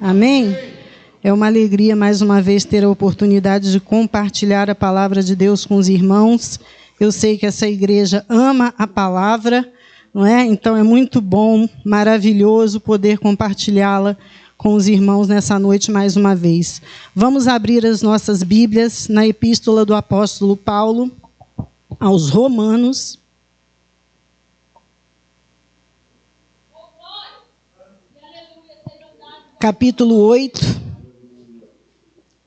Amém? É uma alegria, mais uma vez, ter a oportunidade de compartilhar a palavra de Deus com os irmãos. Eu sei que essa igreja ama a palavra, não é? Então é muito bom, maravilhoso poder compartilhá-la com os irmãos nessa noite mais uma vez. Vamos abrir as nossas Bíblias na epístola do apóstolo Paulo aos Romanos. Capítulo 8,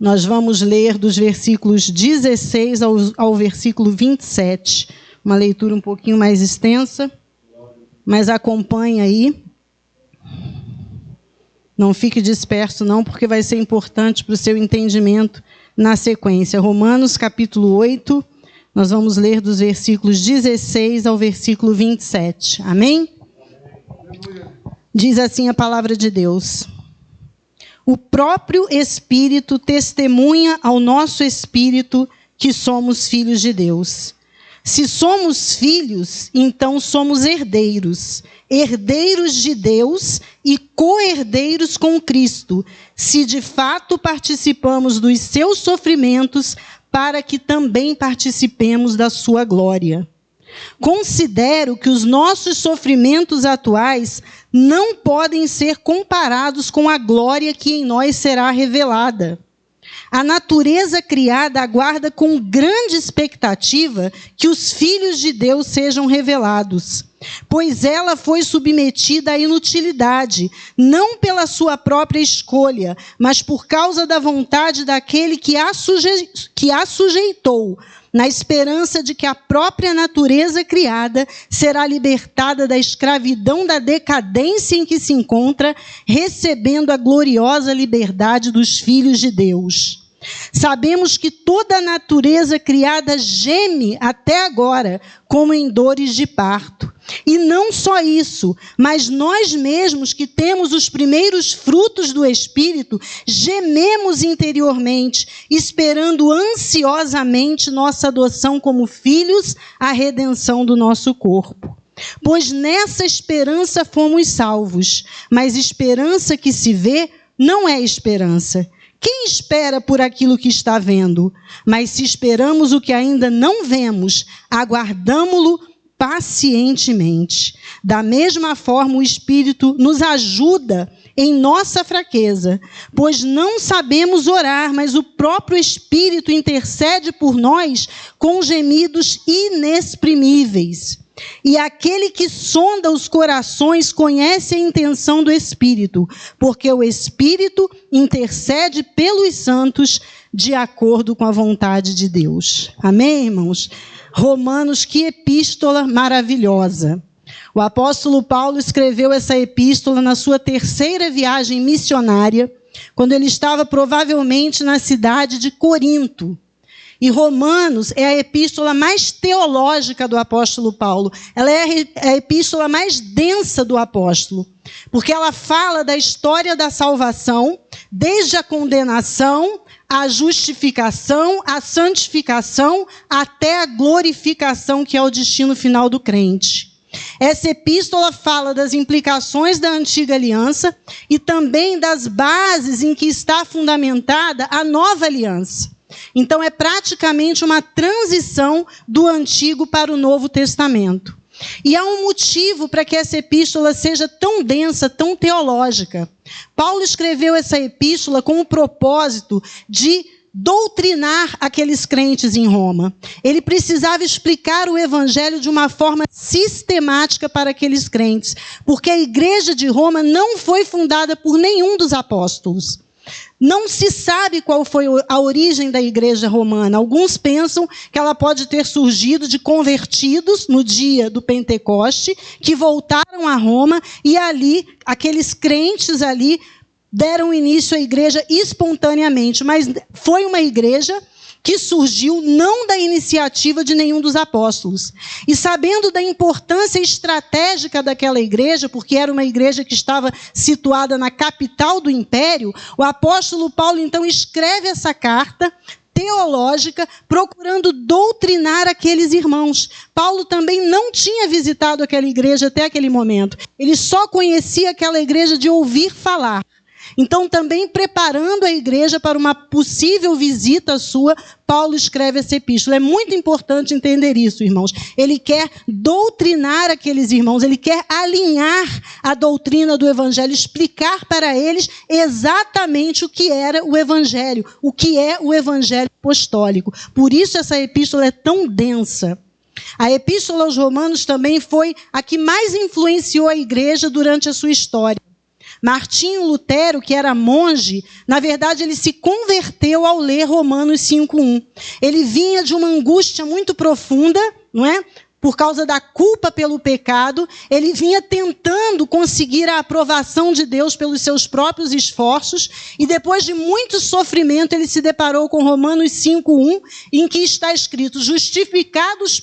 nós vamos ler dos versículos 16 ao versículo 27. Uma leitura um pouquinho mais extensa, mas acompanhe aí. Não fique disperso não, porque vai ser importante para o seu entendimento na sequência. Romanos capítulo 8, nós vamos ler dos versículos 16 ao versículo 27. Amém? Diz assim a palavra de Deus. O próprio Espírito testemunha ao nosso espírito que somos filhos de Deus. Se somos filhos, então somos herdeiros, herdeiros de Deus e co-herdeiros com Cristo, se de fato participamos dos seus sofrimentos, para que também participemos da sua glória. Considero que os nossos sofrimentos atuais não podem ser comparados com a glória que em nós será revelada. A natureza criada aguarda com grande expectativa que os filhos de Deus sejam revelados, pois ela foi submetida à inutilidade, não pela sua própria escolha, mas por causa da vontade daquele que a sujeitou, na esperança de que a própria natureza criada será libertada da escravidão da decadência em que se encontra, recebendo a gloriosa liberdade dos filhos de Deus. Sabemos que toda a natureza criada geme até agora, como em dores de parto. E não só isso, mas nós mesmos que temos os primeiros frutos do Espírito, gememos interiormente, esperando ansiosamente nossa adoção como filhos, a redenção do nosso corpo. Pois nessa esperança fomos salvos, mas esperança que se vê não é esperança. Quem espera por aquilo que está vendo? Mas se esperamos o que ainda não vemos, aguardamo-lo pacientemente. Da mesma forma, o Espírito nos ajuda em nossa fraqueza, pois não sabemos orar, mas o próprio Espírito intercede por nós com gemidos inexprimíveis. E aquele que sonda os corações conhece a intenção do Espírito, porque o Espírito intercede pelos santos de acordo com a vontade de Deus. Amém, irmãos? Romanos, que epístola maravilhosa. O apóstolo Paulo escreveu essa epístola na sua terceira viagem missionária, quando ele estava provavelmente na cidade de Corinto. E Romanos é a epístola mais teológica do apóstolo Paulo. Ela é a epístola mais densa do apóstolo, porque ela fala da história da salvação, desde a condenação, a justificação, a santificação, até a glorificação, que é o destino final do crente. Essa epístola fala das implicações da antiga aliança e também das bases em que está fundamentada a nova aliança. Então, é praticamente uma transição do Antigo para o Novo Testamento. E há um motivo para que essa epístola seja tão densa, tão teológica. Paulo escreveu essa epístola com o propósito de doutrinar aqueles crentes em Roma. Ele precisava explicar o evangelho de uma forma sistemática para aqueles crentes, porque a igreja de Roma não foi fundada por nenhum dos apóstolos. Não se sabe qual foi a origem da igreja romana. Alguns pensam que ela pode ter surgido de convertidos no dia do Pentecoste, que voltaram a Roma e ali, aqueles crentes ali, deram início à igreja espontaneamente. Mas foi uma igreja que surgiu não da iniciativa de nenhum dos apóstolos. E sabendo da importância estratégica daquela igreja, porque era uma igreja que estava situada na capital do império, o apóstolo Paulo então escreve essa carta teológica, procurando doutrinar aqueles irmãos. Paulo também não tinha visitado aquela igreja até aquele momento. Ele só conhecia aquela igreja de ouvir falar. Então, também preparando a igreja para uma possível visita sua, Paulo escreve essa epístola. É muito importante entender isso, irmãos. Ele quer doutrinar aqueles irmãos, ele quer alinhar a doutrina do evangelho, explicar para eles exatamente o que era o evangelho, o que é o evangelho apostólico. Por isso essa epístola é tão densa. A epístola aos Romanos também foi a que mais influenciou a igreja durante a sua história. Martinho Lutero, que era monge, na verdade ele se converteu ao ler Romanos 5:1. Ele vinha de uma angústia muito profunda, não é? Por causa da culpa pelo pecado, ele vinha tentando conseguir a aprovação de Deus pelos seus próprios esforços, e depois de muito sofrimento ele se deparou com Romanos 5:1, em que está escrito: justificados,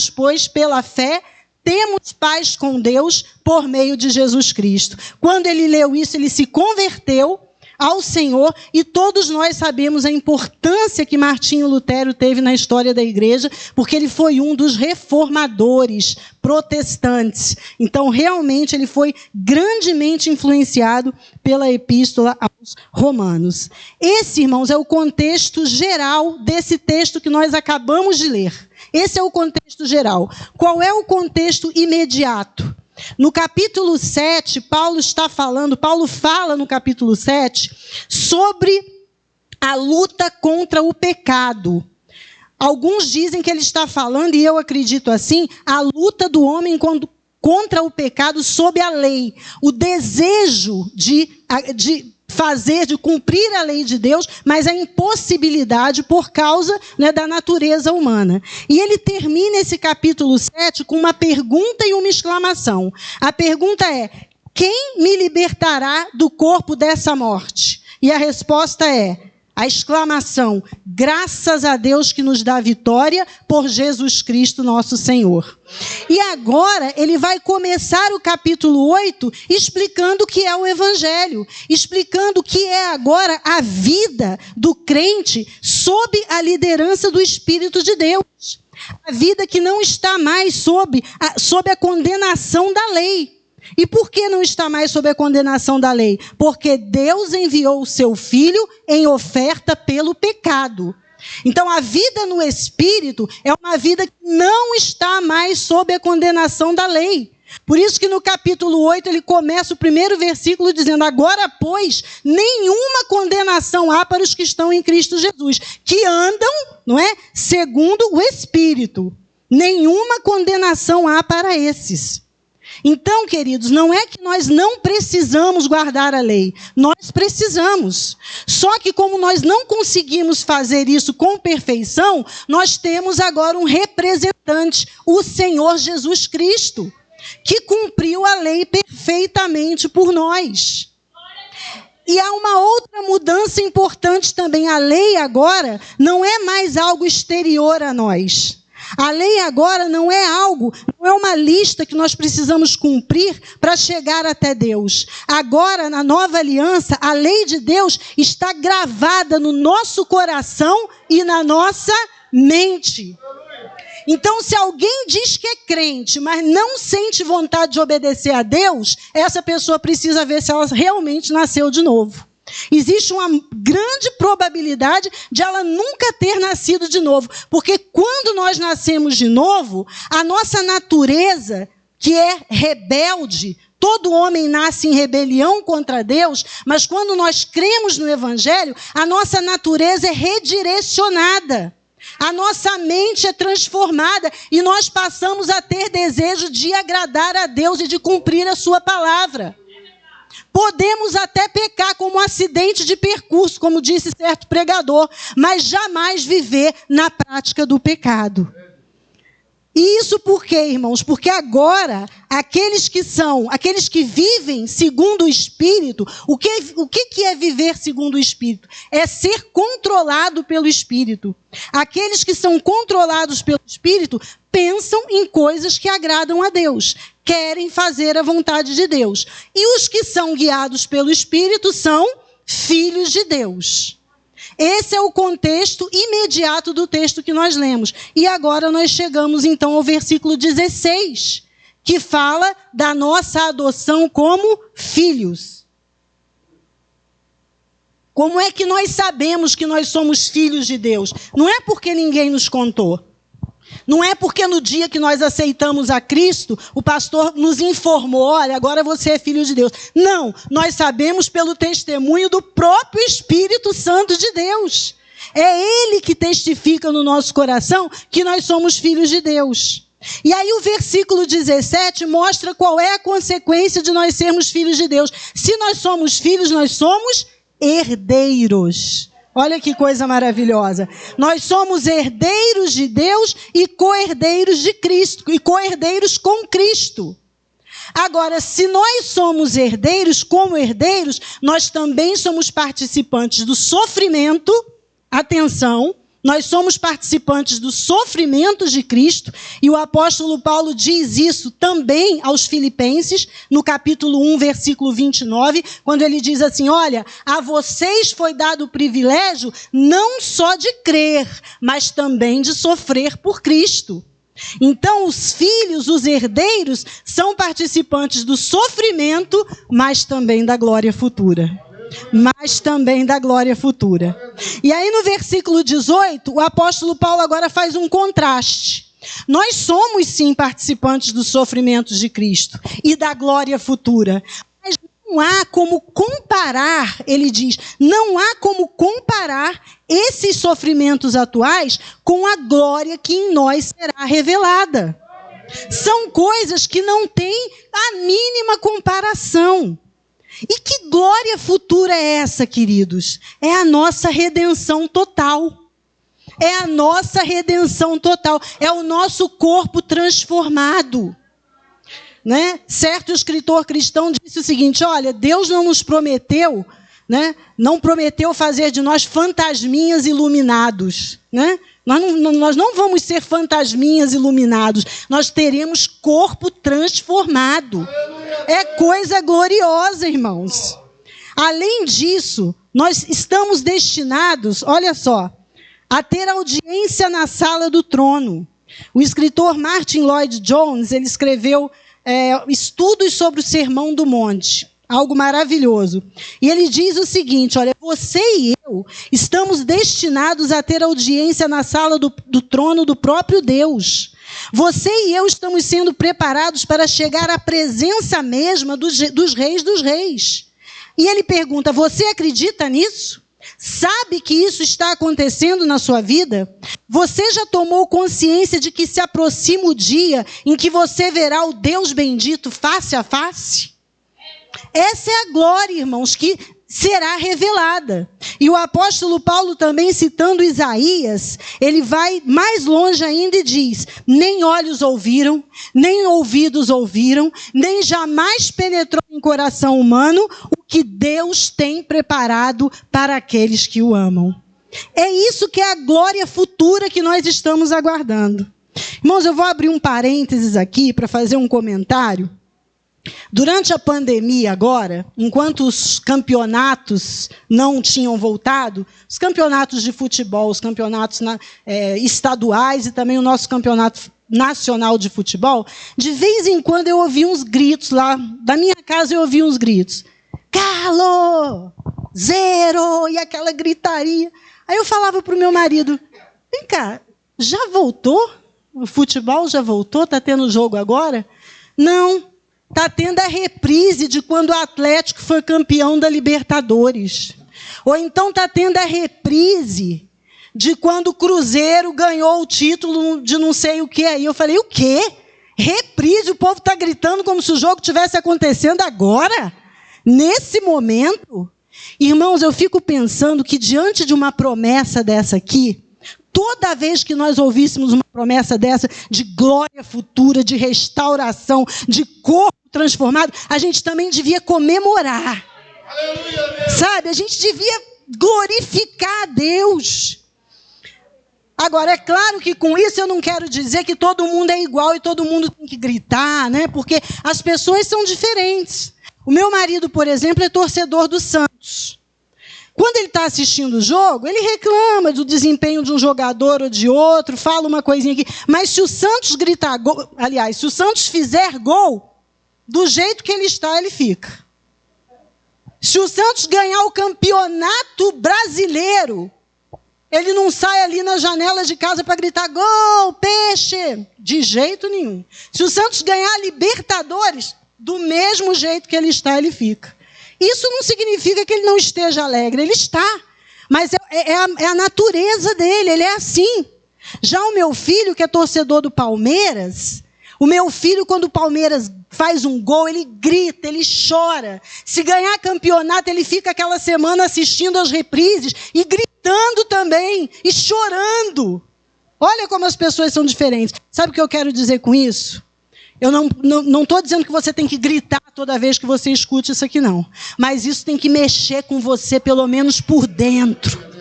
pois, pela fé, temos paz com Deus por meio de Jesus Cristo. Quando ele leu isso, ele se converteu ao Senhor, e todos nós sabemos a importância que Martinho Lutero teve na história da igreja, porque ele foi um dos reformadores protestantes. Então, realmente, ele foi grandemente influenciado pela epístola aos Romanos. Esse, irmãos, é o contexto geral desse texto que nós acabamos de ler. Esse é o contexto geral. Qual é o contexto imediato? No capítulo 7, Paulo fala no capítulo 7 sobre a luta contra o pecado. Alguns dizem que ele está falando, e eu acredito assim, a luta do homem contra o pecado sob a lei. O desejo de cumprir a lei de Deus, mas a impossibilidade por causa, né, da natureza humana. E ele termina esse capítulo 7 com uma pergunta e uma exclamação. A pergunta é: quem me libertará do corpo dessa morte? E a resposta é, a exclamação: graças a Deus que nos dá a vitória por Jesus Cristo nosso Senhor. E agora ele vai começar o capítulo 8 explicando o que é o evangelho, explicando o que é agora a vida do crente sob a liderança do Espírito de Deus. A vida que não está mais sob a condenação da lei. E por que não está mais sob a condenação da lei? Porque Deus enviou o seu Filho em oferta pelo pecado. Então, a vida no Espírito é uma vida que não está mais sob a condenação da lei. Por isso que no capítulo 8 ele começa o primeiro versículo dizendo: agora, pois, nenhuma condenação há para os que estão em Cristo Jesus, que andam, não é, segundo o Espírito. Nenhuma condenação há para esses. Então, queridos, não é que nós não precisamos guardar a lei. Nós precisamos. Só que como nós não conseguimos fazer isso com perfeição, nós temos agora um representante, o Senhor Jesus Cristo, que cumpriu a lei perfeitamente por nós. E há uma outra mudança importante também. A lei agora não é mais algo exterior a nós. A lei agora não é uma lista que nós precisamos cumprir para chegar até Deus. Agora, na nova aliança, a lei de Deus está gravada no nosso coração e na nossa mente. Então, se alguém diz que é crente, mas não sente vontade de obedecer a Deus, essa pessoa precisa ver se ela realmente nasceu de novo. Existe uma grande probabilidade de ela nunca ter nascido de novo. Porque quando nós nascemos de novo, a nossa natureza, que é rebelde, todo homem nasce em rebelião contra Deus, mas quando nós cremos no Evangelho, a nossa natureza é redirecionada. A nossa mente é transformada e nós passamos a ter desejo de agradar a Deus e de cumprir a sua palavra. Podemos até pecar como um acidente de percurso, como disse certo pregador, mas jamais viver na prática do pecado. E isso por quê, irmãos? Porque agora, aqueles que vivem segundo o Espírito, o que é viver segundo o Espírito? É ser controlado pelo Espírito. Aqueles que são controlados pelo Espírito pensam em coisas que agradam a Deus, querem fazer a vontade de Deus. E os que são guiados pelo Espírito são filhos de Deus. Esse é o contexto imediato do texto que nós lemos. E agora nós chegamos então ao versículo 16, que fala da nossa adoção como filhos. Como é que nós sabemos que nós somos filhos de Deus? Não é porque ninguém nos contou. Não é porque no dia que nós aceitamos a Cristo, o pastor nos informou, olha, agora você é filho de Deus. Não, nós sabemos pelo testemunho do próprio Espírito Santo de Deus. É Ele que testifica no nosso coração que nós somos filhos de Deus. E aí o versículo 17 mostra qual é a consequência de nós sermos filhos de Deus. Se nós somos filhos, nós somos herdeiros. Olha que coisa maravilhosa. Nós somos herdeiros de Deus e co-herdeiros de Cristo, e co-herdeiros com Cristo. Agora, se nós somos herdeiros, como herdeiros, nós também somos participantes do sofrimento. Atenção, nós somos participantes dos sofrimentos de Cristo, e o apóstolo Paulo diz isso também aos Filipenses, no capítulo 1, versículo 29, quando ele diz assim, olha, a vocês foi dado o privilégio não só de crer, mas também de sofrer por Cristo. Então, os filhos, os herdeiros, são participantes do sofrimento, mas também da glória futura. Mas também da glória futura. E aí no versículo 18, o apóstolo Paulo agora faz um contraste. Nós somos sim participantes dos sofrimentos de Cristo e da glória futura. Mas não há como comparar, ele diz, não há como comparar esses sofrimentos atuais com a glória que em nós será revelada. São coisas que não têm a mínima comparação. E que glória futura é essa, queridos? É a nossa redenção total. É a nossa redenção total. É o nosso corpo transformado. Né? Certo escritor cristão disse o seguinte, olha, Deus não nos prometeu, né? Não prometeu fazer de nós fantasminhas iluminados. Né? Nós não vamos ser fantasminhas iluminados. Nós teremos corpo transformado. É coisa gloriosa, irmãos. Além disso, nós estamos destinados, olha só, a ter audiência na sala do trono. O escritor Martin Lloyd-Jones, ele escreveu estudos sobre o Sermão do Monte. Algo maravilhoso. E ele diz o seguinte, olha, você e eu estamos destinados a ter audiência na sala do trono do próprio Deus. Você e eu estamos sendo preparados para chegar à presença mesma dos reis dos reis. E ele pergunta, você acredita nisso? Sabe que isso está acontecendo na sua vida? Você já tomou consciência de que se aproxima o dia em que você verá o Deus bendito face a face? Essa é a glória, irmãos, que será revelada. E o apóstolo Paulo também, citando Isaías, ele vai mais longe ainda e diz, nem olhos ouviram, nem ouvidos ouviram, nem jamais penetrou em coração humano o que Deus tem preparado para aqueles que o amam. É isso que é a glória futura que nós estamos aguardando. Irmãos, eu vou abrir um parênteses aqui para fazer um comentário. Durante a pandemia agora, enquanto os campeonatos não tinham voltado, os campeonatos de futebol, os campeonatos estaduais e também o nosso campeonato nacional de futebol, de vez em quando eu ouvi uns gritos lá, da minha casa eu ouvi uns gritos. Carlos! Zero! E aquela gritaria. Aí eu falava para o meu marido, vem cá, já voltou? O futebol já voltou? Está tendo jogo agora? Não. Está tendo a reprise de quando o Atlético foi campeão da Libertadores. Ou então está tendo a reprise de quando o Cruzeiro ganhou o título de não sei o que aí. Eu falei, o quê? Reprise? O povo está gritando como se o jogo estivesse acontecendo agora? Nesse momento? Irmãos, eu fico pensando que diante de uma promessa dessa aqui, toda vez que nós ouvíssemos uma promessa dessa de glória futura, de restauração, de corpo transformado, a gente também devia comemorar. Aleluia. Sabe? A gente devia glorificar a Deus. Agora, é claro que com isso eu não quero dizer que todo mundo é igual e todo mundo tem que gritar, né? Porque as pessoas são diferentes. O meu marido, por exemplo, é torcedor do Santos. Quando ele está assistindo o jogo, ele reclama do desempenho de um jogador ou de outro, fala uma coisinha aqui. Mas se o Santos gritar gol, aliás, se o Santos fizer gol, do jeito que ele está, ele fica. Se o Santos ganhar o campeonato brasileiro, ele não sai ali na janela de casa para gritar gol, peixe. De jeito nenhum. Se o Santos ganhar a Libertadores, do mesmo jeito que ele está, ele fica. Isso não significa que ele não esteja alegre, ele está. Mas é a natureza dele, ele é assim. Já o meu filho, que é torcedor do Palmeiras, o meu filho, quando o Palmeiras faz um gol, ele grita, ele chora. Se ganhar campeonato, ele fica aquela semana assistindo as reprises e gritando também, e chorando. Olha como as pessoas são diferentes. Sabe o que eu quero dizer com isso? Eu não estou dizendo que você tem que gritar toda vez que você escute isso aqui, não. Mas isso tem que mexer com você, pelo menos por dentro.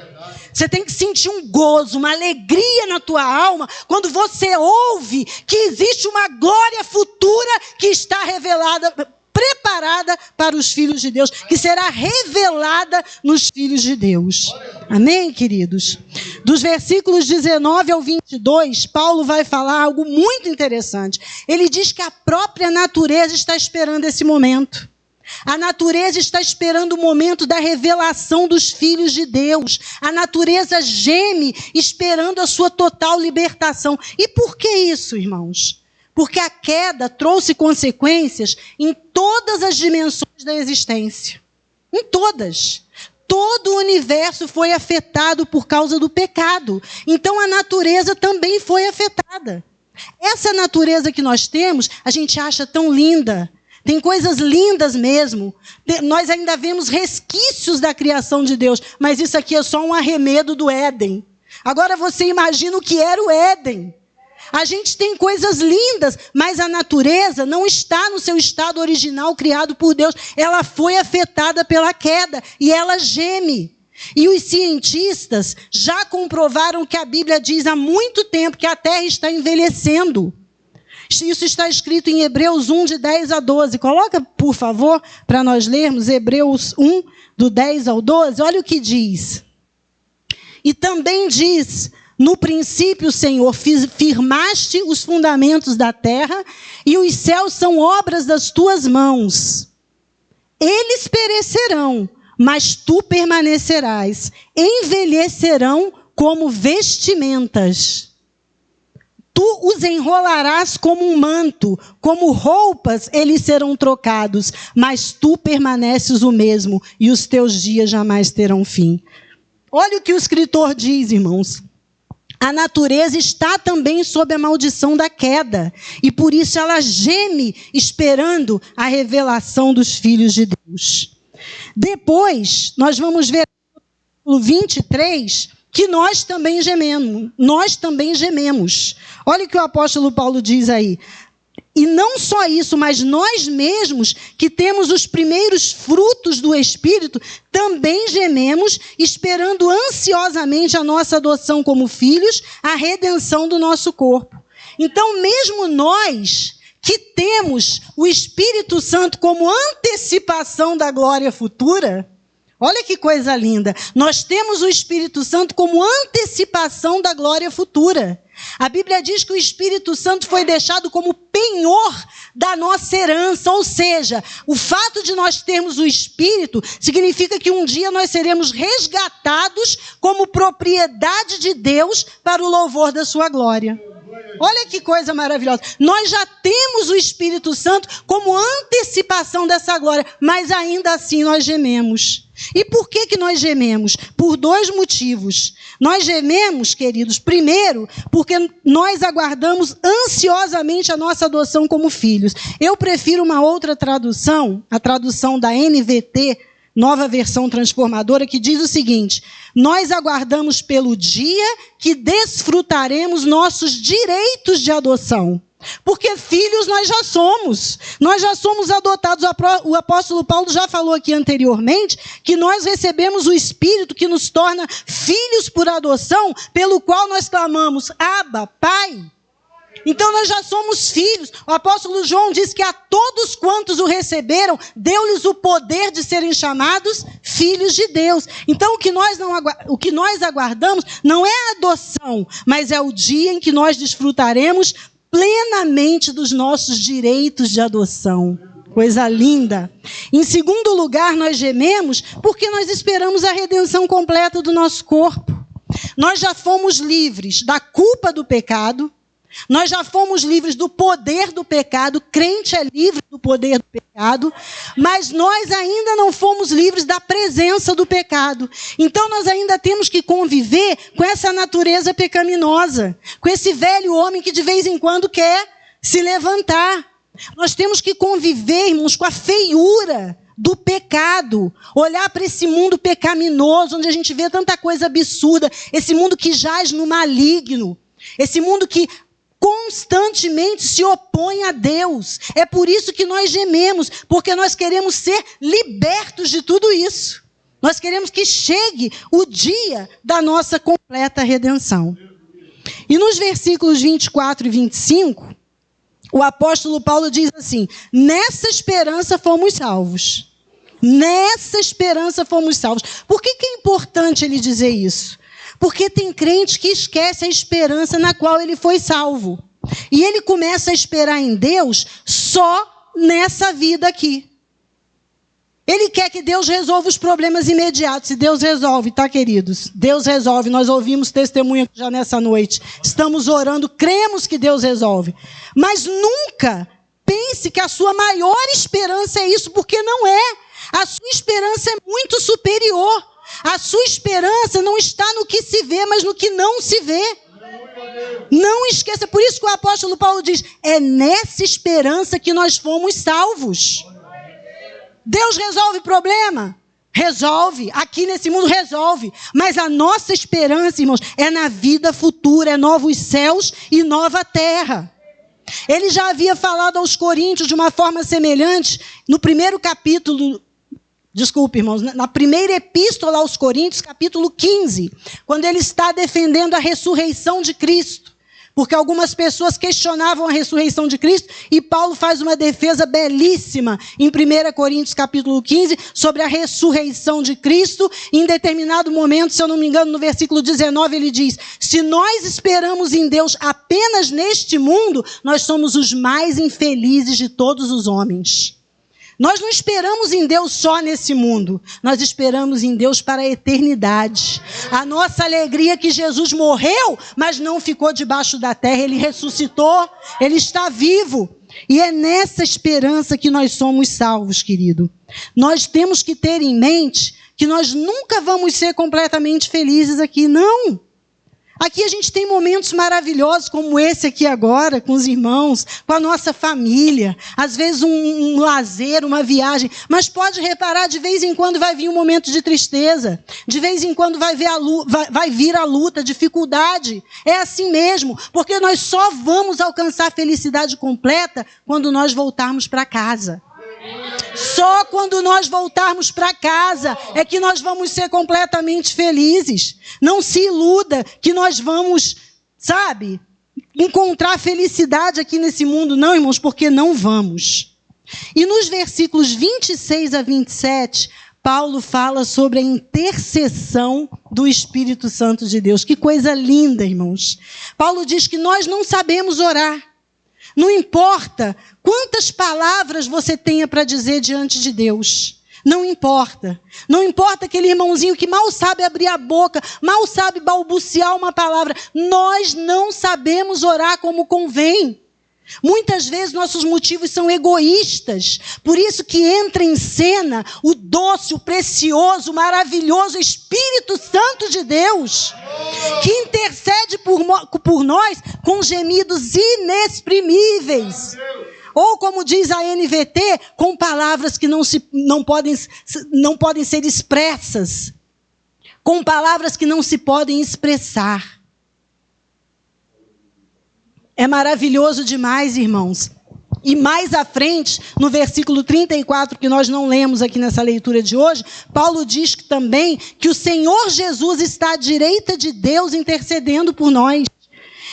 Você tem que sentir um gozo, uma alegria na tua alma, quando você ouve que existe uma glória futura que está revelada, preparada para os filhos de Deus, que será revelada nos filhos de Deus. Amém, queridos? Dos versículos 19 ao 22, Paulo vai falar algo muito interessante. Ele diz que a própria natureza está esperando esse momento. A natureza está esperando o momento da revelação dos filhos de Deus. A natureza geme esperando a sua total libertação. E por que isso, irmãos? Porque a queda trouxe consequências em todas as dimensões da existência. Em todas. Todo o universo foi afetado por causa do pecado. Então a natureza também foi afetada. Essa natureza que nós temos, a gente acha tão linda. Tem coisas lindas mesmo. Nós ainda vemos resquícios da criação de Deus. Mas isso aqui é só um arremedo do Éden. Agora você imagina o que era o Éden. A gente tem coisas lindas, mas a natureza não está no seu estado original criado por Deus. Ela foi afetada pela queda e ela geme. E os cientistas já comprovaram que a Bíblia diz há muito tempo que a Terra está envelhecendo. Isso está escrito em Hebreus 1, de 10 a 12. Coloca, por favor, para nós lermos Hebreus 1, do 10 ao 12. Olha o que diz. E também diz, no princípio, Senhor, firmaste os fundamentos da terra, e os céus são obras das tuas mãos. Eles perecerão, mas tu permanecerás. Envelhecerão como vestimentas. Tu os enrolarás como um manto, como roupas eles serão trocados, mas tu permaneces o mesmo, e os teus dias jamais terão fim. Olha o que o escritor diz, irmãos. A natureza está também sob a maldição da queda, e por isso ela geme esperando a revelação dos filhos de Deus. Depois, nós vamos ver no 23, que nós também gememos. Olha o que o apóstolo Paulo diz aí. E não só isso, mas nós mesmos, que temos os primeiros frutos do Espírito, também gememos, esperando ansiosamente a nossa adoção como filhos, a redenção do nosso corpo. Então, mesmo nós, que temos o Espírito Santo como antecipação da glória futura, olha que coisa linda. Nós temos o Espírito Santo como antecipação da glória futura. A Bíblia diz que o Espírito Santo foi deixado como penhor da nossa herança. Ou seja, o fato de nós termos o Espírito significa que um dia nós seremos resgatados como propriedade de Deus para o louvor da sua glória. Olha que coisa maravilhosa. Nós já temos o Espírito Santo como antecipação dessa glória, mas ainda assim nós gememos. E por que nós gememos? Por dois motivos. Nós gememos, queridos, primeiro, porque nós aguardamos ansiosamente a nossa adoção como filhos. Eu prefiro uma outra tradução, a tradução da NVT, Nova Versão Transformadora, que diz o seguinte: nós aguardamos pelo dia que desfrutaremos nossos direitos de adoção. Porque filhos nós já somos adotados. O apóstolo Paulo já falou aqui anteriormente que nós recebemos o Espírito que nos torna filhos por adoção, pelo qual nós clamamos, Abba, Pai. Então nós já somos filhos. O apóstolo João diz que a todos quantos o receberam, deu-lhes o poder de serem chamados filhos de Deus. Então o que nós aguardamos não é a adoção, mas é o dia em que nós desfrutaremos plenamente dos nossos direitos de adoção. Coisa linda. Em segundo lugar, nós gememos porque nós esperamos a redenção completa do nosso corpo. Nós já fomos livres da culpa do pecado. Nós já fomos livres do poder do pecado. Crente é livre do poder do pecado. Mas nós ainda não fomos livres da presença do pecado. Então nós ainda temos que conviver com essa natureza pecaminosa. Com esse velho homem que de vez em quando quer se levantar. Nós temos que conviver, irmãos, com a feiura do pecado. Olhar para esse mundo pecaminoso, onde a gente vê tanta coisa absurda. Esse mundo que jaz no maligno. Esse mundo que constantemente se opõe a Deus. É por isso que nós gememos, porque nós queremos ser libertos de tudo isso. Nós queremos que chegue o dia da nossa completa redenção. E nos versículos 24 e 25, o apóstolo Paulo diz assim: nessa esperança fomos salvos. Nessa esperança fomos salvos. Por que é importante ele dizer isso? Porque tem crente que esquece a esperança na qual ele foi salvo. E ele começa a esperar em Deus só nessa vida aqui. Ele quer que Deus resolva os problemas imediatos. E Deus resolve, tá, queridos? Deus resolve. Nós ouvimos testemunho já nessa noite. Estamos orando, cremos que Deus resolve. Mas nunca pense que a sua maior esperança é isso, porque não é. A sua esperança é muito superior. A sua esperança não está no que se vê, mas no que não se vê. Não esqueça, por isso que o apóstolo Paulo diz, é nessa esperança que nós fomos salvos. Deus resolve problema? Resolve. Aqui nesse mundo resolve. Mas a nossa esperança, irmãos, é na vida futura, é novos céus e nova terra. Ele já havia falado aos coríntios de uma forma semelhante, no primeiro capítulo, irmãos, na primeira epístola aos Coríntios, capítulo 15, quando ele está defendendo a ressurreição de Cristo. Porque algumas pessoas questionavam a ressurreição de Cristo e Paulo faz uma defesa belíssima em 1 Coríntios capítulo 15 sobre a ressurreição de Cristo. Em determinado momento, se eu não me engano, no versículo 19, ele diz: se nós esperamos em Deus apenas neste mundo, nós somos os mais infelizes de todos os homens. Nós não esperamos em Deus só nesse mundo. Nós esperamos em Deus para a eternidade. A nossa alegria é que Jesus morreu, mas não ficou debaixo da terra. Ele ressuscitou, Ele está vivo. E é nessa esperança que nós somos salvos, querido. Nós temos que ter em mente que nós nunca vamos ser completamente felizes aqui, não. Aqui a gente tem momentos maravilhosos como esse aqui agora, com os irmãos, com a nossa família. Às vezes um lazer, uma viagem. Mas pode reparar, de vez em quando vai vir um momento de tristeza. De vez em quando vai vir a luta, a dificuldade. É assim mesmo, porque nós só vamos alcançar a felicidade completa quando nós voltarmos para casa. Só quando nós voltarmos para casa é que nós vamos ser completamente felizes. Não se iluda que nós vamos, encontrar felicidade aqui nesse mundo. Não, irmãos, porque não vamos. E nos versículos 26 a 27, Paulo fala sobre a intercessão do Espírito Santo de Deus. Que coisa linda, irmãos. Paulo diz que nós não sabemos orar. Não importa quantas palavras você tenha para dizer diante de Deus. Não importa. Não importa aquele irmãozinho que mal sabe abrir a boca, mal sabe balbuciar uma palavra. Nós não sabemos orar como convém. Muitas vezes nossos motivos são egoístas. Por isso que entra em cena o doce, o precioso, o maravilhoso Espírito Santo de Deus, que intercede por nós com gemidos inexprimíveis. Ou como diz a NVT, com palavras que não podem ser expressas. Com palavras que não se podem expressar. É maravilhoso demais, irmãos. E mais à frente, no versículo 34, que nós não lemos aqui nessa leitura de hoje, Paulo diz também que o Senhor Jesus está à direita de Deus intercedendo por nós.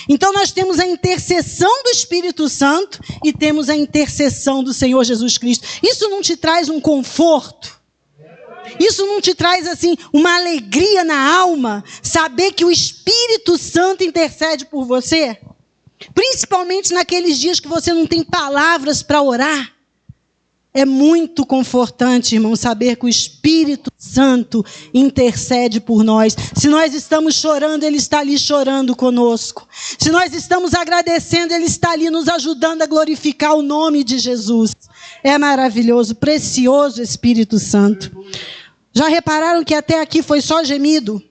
Então nós temos a intercessão do Espírito Santo e temos a intercessão do Senhor Jesus Cristo. Isso não te traz um conforto? Isso não te traz assim uma alegria na alma? Saber que o Espírito Santo intercede por você? Principalmente naqueles dias que você não tem palavras para orar. É muito confortante, irmão, saber que o Espírito Santo intercede por nós. Se nós estamos chorando, Ele está ali chorando conosco. Se nós estamos agradecendo, Ele está ali nos ajudando a glorificar o nome de Jesus. É maravilhoso, precioso Espírito Santo. Já repararam que até aqui foi só gemido?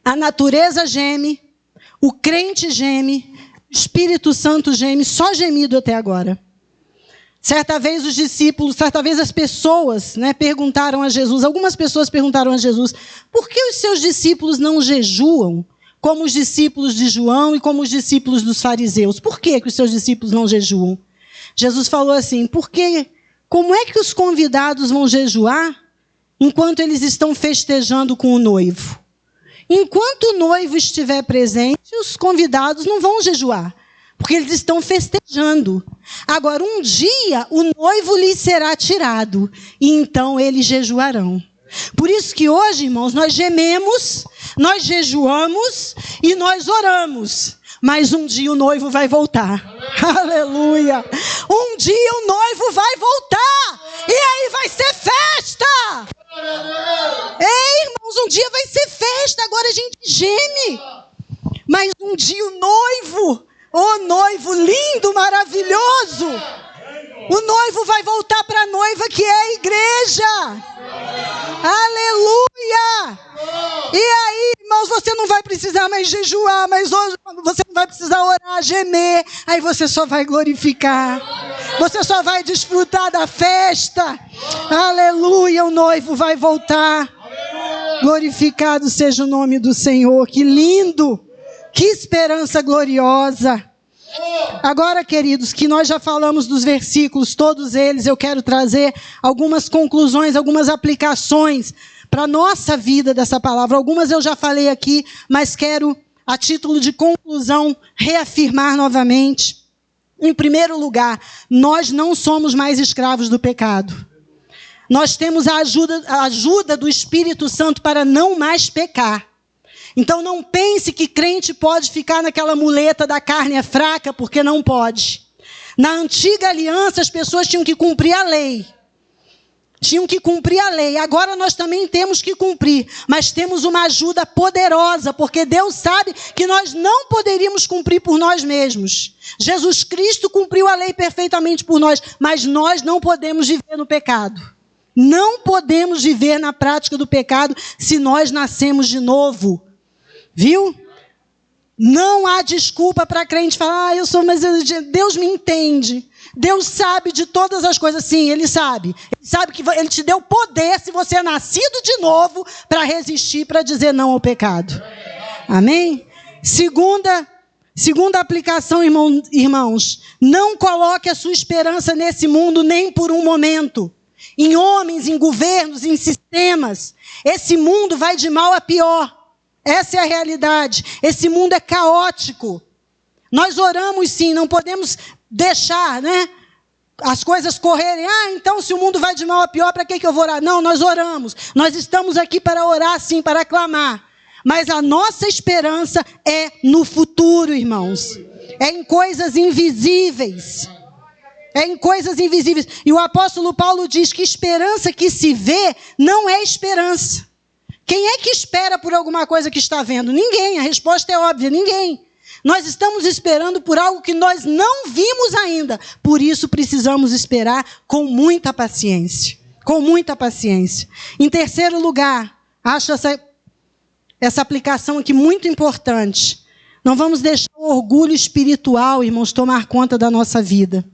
A natureza geme, o crente geme, o Espírito Santo geme, só gemido até agora. Certa vez os discípulos, certa vez as pessoas, perguntaram a Jesus, algumas pessoas perguntaram a Jesus, por que os seus discípulos não jejuam como os discípulos de João e como os discípulos dos fariseus? Por que os seus discípulos não jejuam? Jesus falou assim, porque como é que os convidados vão jejuar enquanto eles estão festejando com o noivo? Enquanto o noivo estiver presente, os convidados não vão jejuar. Porque eles estão festejando. Agora, um dia, o noivo lhes será tirado. E então eles jejuarão. Por isso que hoje, irmãos, nós gememos, nós jejuamos e nós oramos. Mas um dia o noivo vai voltar. Aleluia! Um dia o noivo vai voltar. E aí vai ser festa. Ei, irmãos, um dia vai ser festa. Agora a gente geme. Mas um dia o noivo... O noivo lindo, maravilhoso. O noivo vai voltar para a noiva que é a igreja. Aleluia. E aí, irmãos, você não vai precisar mais jejuar, mas hoje você não vai precisar orar, gemer. Aí você só vai glorificar. Você só vai desfrutar da festa. Aleluia, o noivo vai voltar. Glorificado seja o nome do Senhor. Que lindo. Que esperança gloriosa. Agora, queridos, que nós já falamos dos versículos, todos eles, eu quero trazer algumas conclusões, algumas aplicações para a nossa vida dessa palavra. Algumas eu já falei aqui, mas quero, a título de conclusão, reafirmar novamente. Em primeiro lugar, nós não somos mais escravos do pecado. Nós temos a ajuda do Espírito Santo para não mais pecar. Então não pense que crente pode ficar naquela muleta da carne é fraca, porque não pode. Na antiga aliança as pessoas tinham que cumprir a lei. Tinham que cumprir a lei. Agora nós também temos que cumprir. Mas temos uma ajuda poderosa, porque Deus sabe que nós não poderíamos cumprir por nós mesmos. Jesus Cristo cumpriu a lei perfeitamente por nós, mas nós não podemos viver no pecado. Não podemos viver na prática do pecado se nós nascemos de novo. Viu? Não há desculpa para crente falar, mas Deus me entende. Deus sabe de todas as coisas. Sim, Ele sabe. Ele sabe que Ele te deu poder, se você é nascido de novo, para resistir, para dizer não ao pecado. Amém? Segunda aplicação, irmãos. Não coloque a sua esperança nesse mundo nem por um momento. Em homens, em governos, em sistemas. Esse mundo vai de mal a pior. Essa é a realidade. Esse mundo é caótico. Nós oramos sim, não podemos deixar, as coisas correrem. Então se o mundo vai de mal a pior, para que eu vou orar? Não, nós oramos. Nós estamos aqui para orar sim, para clamar. Mas a nossa esperança é no futuro, irmãos. É em coisas invisíveis. É em coisas invisíveis. E o apóstolo Paulo diz que esperança que se vê não é esperança. Quem é que espera por alguma coisa que está vendo? Ninguém. A resposta é óbvia, ninguém. Nós estamos esperando por algo que nós não vimos ainda. Por isso precisamos esperar com muita paciência. Com muita paciência. Em terceiro lugar, acho essa aplicação aqui muito importante. Não vamos deixar o orgulho espiritual, irmãos, tomar conta da nossa vida.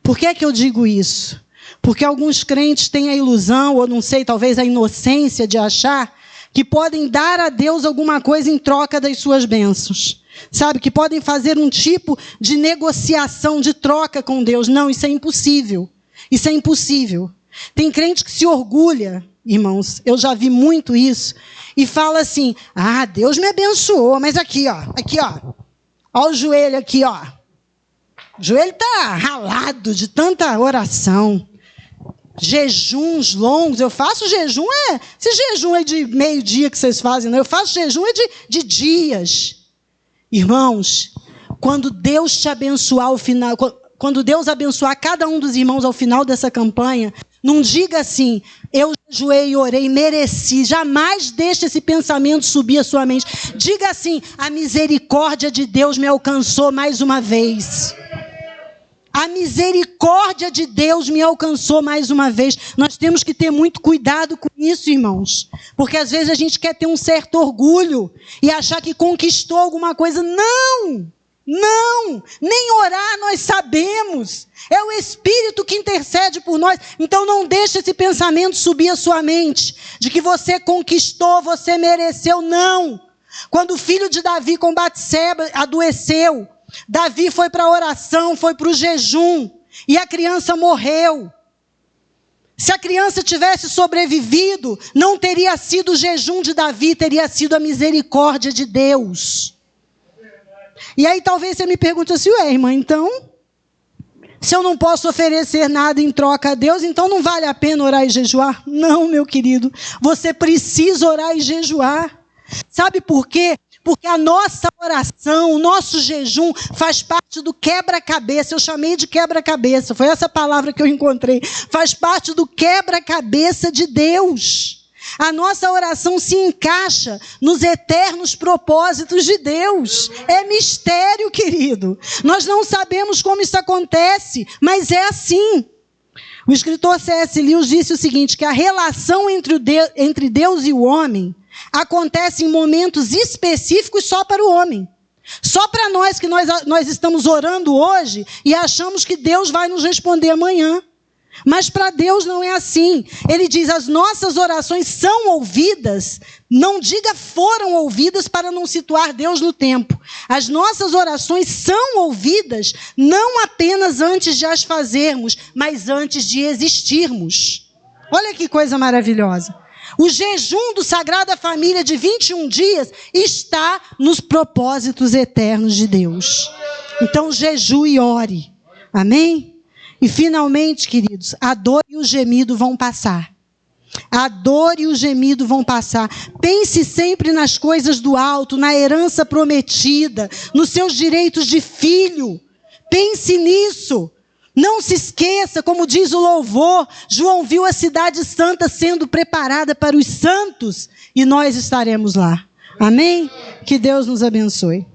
Por que é que eu digo isso? Porque alguns crentes têm a ilusão, ou não sei, talvez a inocência de achar que podem dar a Deus alguma coisa em troca das suas bênçãos. Sabe, que podem fazer um tipo de negociação, de troca com Deus. Não, isso é impossível. Isso é impossível. Tem crente que se orgulha, irmãos, eu já vi muito isso, e fala assim, Deus me abençoou, mas aqui, ó, ó o joelho aqui, ó. O joelho está ralado de tanta oração. Jejuns longos, eu faço jejum, esse jejum é de meio-dia que vocês fazem, não? Eu faço jejum de dias. Irmãos, quando Deus te abençoar ao final, quando Deus abençoar cada um dos irmãos ao final dessa campanha, não diga assim, eu jejuei e orei, mereci. Jamais deixe esse pensamento subir a sua mente. Diga assim, a misericórdia de Deus me alcançou mais uma vez. A misericórdia de Deus me alcançou mais uma vez. Nós temos que ter muito cuidado com isso, irmãos. Porque às vezes a gente quer ter um certo orgulho e achar que conquistou alguma coisa. Não! Não! Nem orar nós sabemos. É o Espírito que intercede por nós. Então não deixe esse pensamento subir a sua mente. De que você conquistou, você mereceu. Não! Quando o filho de Davi com Batseba adoeceu, Davi foi para a oração, foi para o jejum, e a criança morreu. Se a criança tivesse sobrevivido, não teria sido o jejum de Davi, teria sido a misericórdia de Deus. E aí talvez você me pergunte assim, irmã, então, se eu não posso oferecer nada em troca a Deus, então não vale a pena orar e jejuar? Não, meu querido, você precisa orar e jejuar. Sabe por quê? Porque a nossa oração, o nosso jejum faz parte do quebra-cabeça. Eu chamei de quebra-cabeça, foi essa palavra que eu encontrei. Faz parte do quebra-cabeça de Deus. A nossa oração se encaixa nos eternos propósitos de Deus. É mistério, querido. Nós não sabemos como isso acontece, mas é assim. O escritor C.S. Lewis disse o seguinte, que a relação entre Deus e o homem acontece em momentos específicos só para o homem. Só para nós que nós estamos orando hoje e achamos que Deus vai nos responder amanhã. Mas para Deus não é assim. Ele diz, as nossas orações são ouvidas, não diga foram ouvidas para não situar Deus no tempo. As nossas orações são ouvidas não apenas antes de as fazermos, mas antes de existirmos. Olha que coisa maravilhosa. O jejum do Sagrada Família de 21 dias está nos propósitos eternos de Deus. Então, jejue e ore. Amém? E finalmente, queridos, a dor e o gemido vão passar. A dor e o gemido vão passar. Pense sempre nas coisas do alto, na herança prometida, nos seus direitos de filho. Pense nisso. Não se esqueça, como diz o louvor, João viu a cidade santa sendo preparada para os santos e nós estaremos lá. Amém? Que Deus nos abençoe.